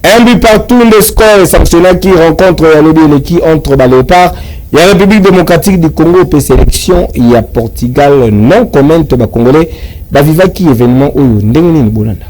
Un but partout, le score est sanctionné qui rencontre qui entre Léopard. Il y a la République démocratique du Congo pour sélection. Il y a Portugal non commente ba Congolais. Ba viva qui événement où ndengni ni bolanda.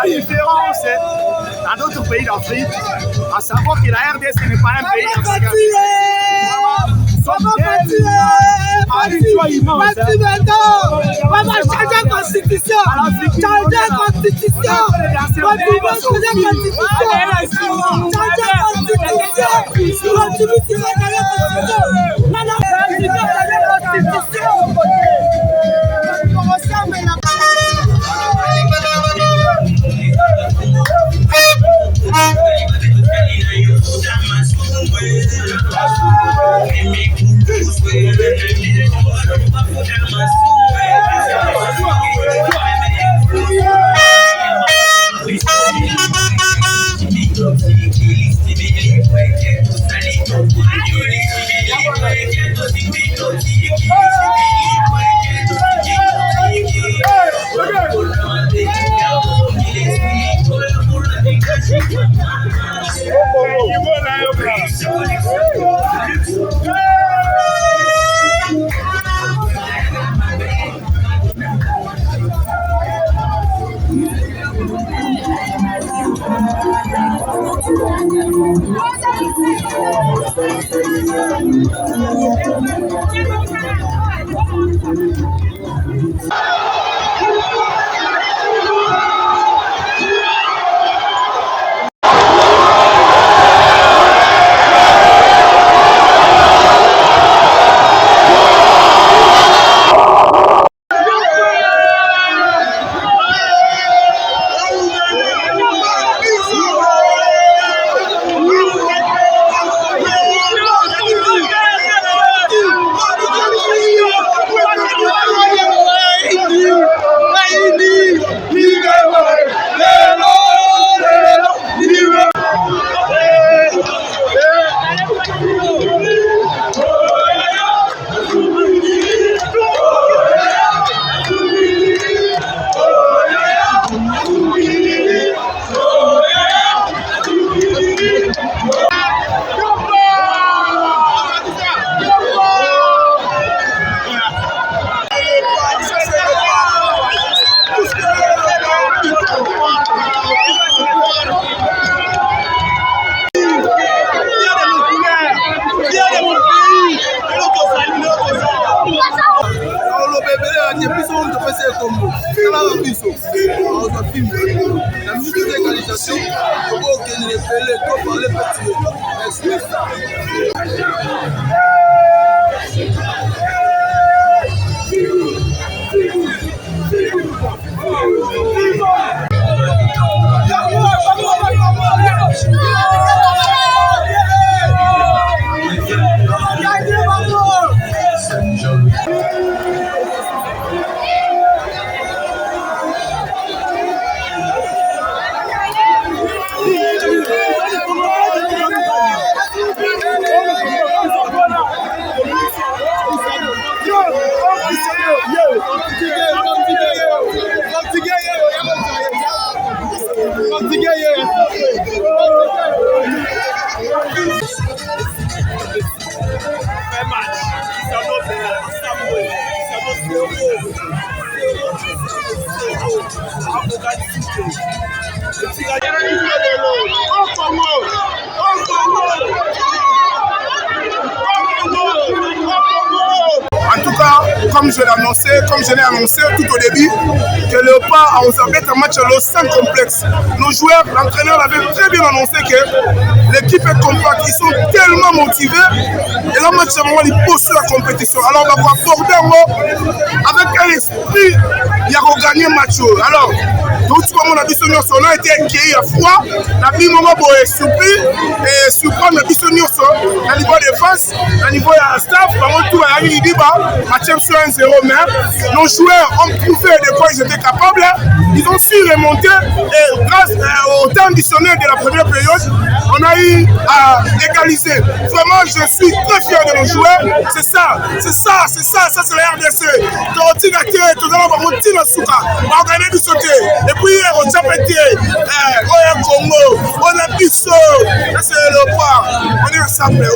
La différence dans d'autres pays d'Afrique, à savoir que la RDC n'est pas un pays africain. Changer la constitution. Changer la constitution. En tout cas, comme je l'ai annoncé tout au début, que Léopard a observé un match sans complexe. Nos joueurs, l'entraîneur avait très bien annoncé que l'équipe est compacte, ils sont tellement motivés et là, match vraiment ils posent sur la compétition. Alors on va aborder avec un esprit, il y a regagné le match. Alors, tout comme on a dit, on a été accueillis à froid, la vie moment est surpris et surprendre la vie au niveau de défense, au niveau de staff, par tout à match sur 1-0, mais nos joueurs ont prouvé de quoi ils étaient capables, ils ont su remonter et grâce au temps additionnel de la première période, on a eu à égaliser. Vraiment, je suis très fier de nos joueurs, c'est ça c'est la RDC. Et puis on a Congo, on a Bissau, c'est le pas, on est ensemble,